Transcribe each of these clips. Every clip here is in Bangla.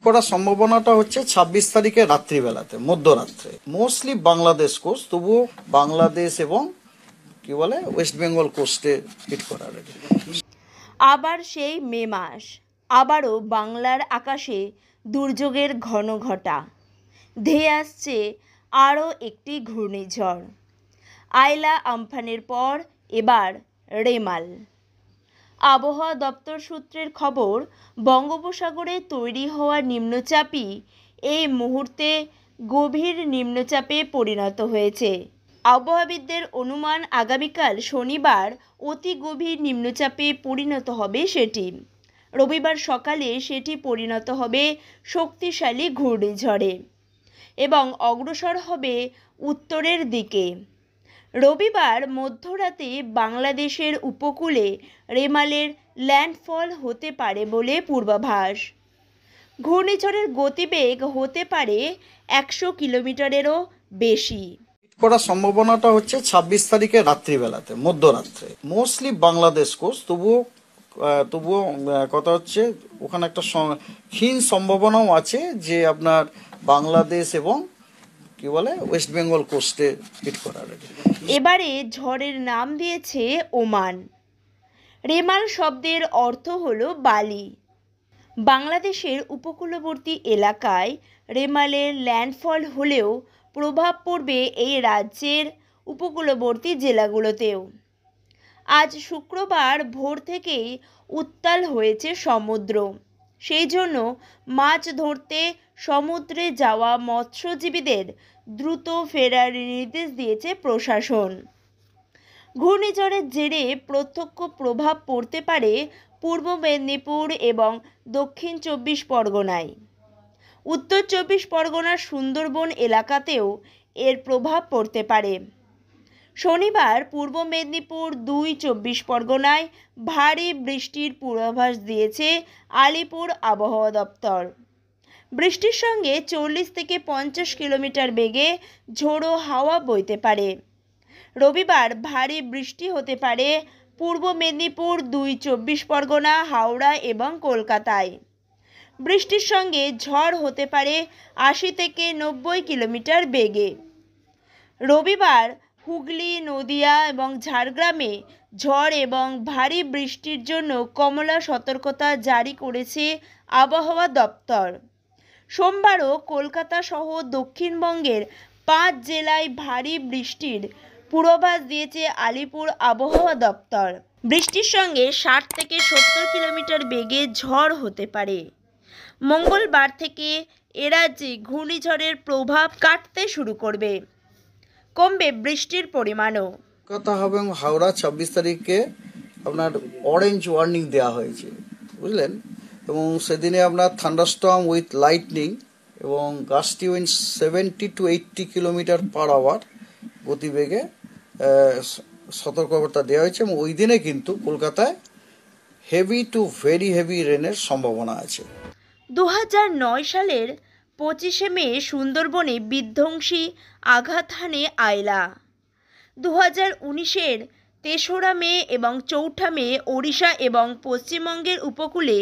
করার সম্ভাবনাটা হচ্ছে 26 তারিখে রাত্রিবেলাতে, মধ্যরাত্রে। মোস্টলি বাংলাদেশ কোস্ট, তবুও বাংলাদেশ এবং কি বলে ওয়েস্ট বেঙ্গল কোস্টে হিট করার। আবার সেই মে মাস, আবারও বাংলার আকাশে দুর্যোগের ঘন ঘটা। ধেয়ে আসছে আরও একটি ঘূর্ণিঝড়। আয়লা আমফানের পর এবার রেমাল। আবহাওয়া দপ্তর সূত্রের খবর, বঙ্গোপসাগরে তৈরি হওয়া নিম্নচাপই এই মুহূর্তে গভীর নিম্নচাপে পরিণত হয়েছে। আবহাওয়াবিদদের অনুমান, আগামীকাল শনিবার অতি গভীর নিম্নচাপে পরিণত হবে সেটি। রবিবার সকালে সেটি পরিণত হবে শক্তিশালী ঘূর্ণিঝড়ে এবং অগ্রসর হবে উত্তরের দিকে। রবিবার মধ্যরাতে বাংলাদেশের উপকূলে রেমালের ল্যান্ডফল হতে পারে বলে পূর্বাভাস। ঘূর্ণিঝড়ের গতিবেগ হতে পারে 100 কিলোমিটারেরও বেশি। করার সম্ভাবনাটা হচ্ছে 26 তারিখে রাত্রিবেলাতে, মধ্যরাত্রে। মোস্টলি বাংলাদেশ কোস্ট, তবুও কথা হচ্ছে ওখানে একটা ক্ষীণ সম্ভাবনাও আছে যে আপনার বাংলাদেশ এবং কি বলে ওয়েস্ট বেঙ্গল কোস্টে হিট করার। এবারে ঝড়ের নাম দিয়েছে ওমান। রেমাল শব্দের অর্থ হলো বালি। বাংলাদেশের উপকূলবর্তী এলাকায় রেমালের ল্যান্ডফল হলেও প্রভাব পড়বে এই রাজ্যের উপকূলবর্তী জেলাগুলোতেও। আজ শুক্রবার ভোর থেকেই উত্তাল হয়েছে সমুদ্র। সেই জন্য মাছ ধরতে সমুদ্রে যাওয়া মৎস্যজীবীদের দ্রুত ফেরার নির্দেশ দিয়েছে প্রশাসন। ঘূর্ণিঝড়ের জেরে প্রত্যক্ষ প্রভাব পড়তে পারে পূর্ব মেদিনীপুর এবং দক্ষিণ 24 পরগনায়। উত্তর 24 পরগনার সুন্দরবন এলাকাতেও এর প্রভাব পড়তে পারে। শনিবার পূর্ব মেদিনীপুর 2 24 পরগনায় ভারী বৃষ্টির পূর্বাভাস দিয়েছে আলিপুর আবহাওয়া দপ্তর। বৃষ্টির সঙ্গে 40 থেকে 50 কিলোমিটার বেগে ঝোড়ো হাওয়া বইতে পারে। রবিবার ভারী বৃষ্টি হতে পারে পূর্ব মেদিনীপুর 2 24 পরগনা, হাওড়া এবং কলকাতায়। বৃষ্টির সঙ্গে ঝড় হতে পারে 80 থেকে 90 কিলোমিটার বেগে। রবিবার হুগলি, নদিয়া এবং ঝাড়গ্রামে ঝড় এবং ভারী বৃষ্টির জন্য কমলা সতর্কতা জারি করেছে আবহাওয়া দপ্তর। সোমবারও কলকাতা সহ দক্ষিণবঙ্গের 5 জেলায় ভারী বৃষ্টির পূর্বাভাস দিয়েছে আলিপুর আবহাওয়া দপ্তর। বৃষ্টির সঙ্গে 60 থেকে 70 কিলোমিটার বেগে ঝড় হতে পারে। মঙ্গলবার থেকে এ রাজ্যে ঘূর্ণিঝড়ের প্রভাব কাটতে শুরু করবে। কমবে বৃষ্টির পরিমাণও। কথা হবে এবং হাওড়া 26 তারিখে আপনার অরেঞ্জ ওয়ার্নিং দেওয়া হয়েছে, বুঝলেন। এবং সেদিনে আপনার থান্ডারস্টর্ম উইথ লাইটনিং এবং gusty wind 70 to 80 kilometre per hour গতিবেগে সতর্কবার্তা দেওয়া হয়েছে। এবং ওই দিনে কিন্তু কলকাতায় হেভি টু ভেরি হেভি রেনের সম্ভাবনা আছে। 2009 সালের 25শে মে সুন্দরবনে বিধ্বংসী আঘাত হানে আয়লা। 2019-এর 3রা মে এবং 4ঠা মে ওড়িশা এবং পশ্চিমবঙ্গের উপকূলে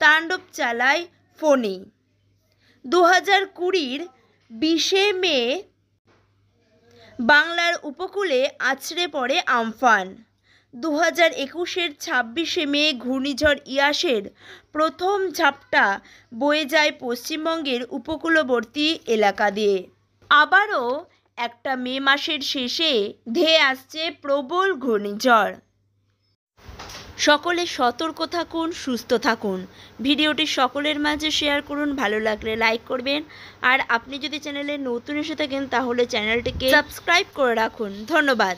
তাণ্ডব চালায় ফণী। 2020-র 20শে মে বাংলার উপকূলে আছড়ে পড়ে আমফান। 2021-এর 26শে মে ঘূর্ণিঝড় ইয়াসের প্রথম ঝাপটা বয়ে যায় পশ্চিমবঙ্গের উপকূলবর্তী এলাকা দিয়ে। আবারও একটা মে মাসের শেষে ধেয়ে আসছে প্রবল ঘূর্ণিঝড়। সকলে সতর্ক থাকুন, সুস্থ থাকুন। ভিডিওটি সকলের মাঝে শেয়ার করুন, ভালো লাগলে লাইক করবেন। আর আপনি যদি চ্যানেলে নতুন এসে থাকেন তাহলে চ্যানেলটিকে সাবস্ক্রাইব করে রাখুন। ধন্যবাদ।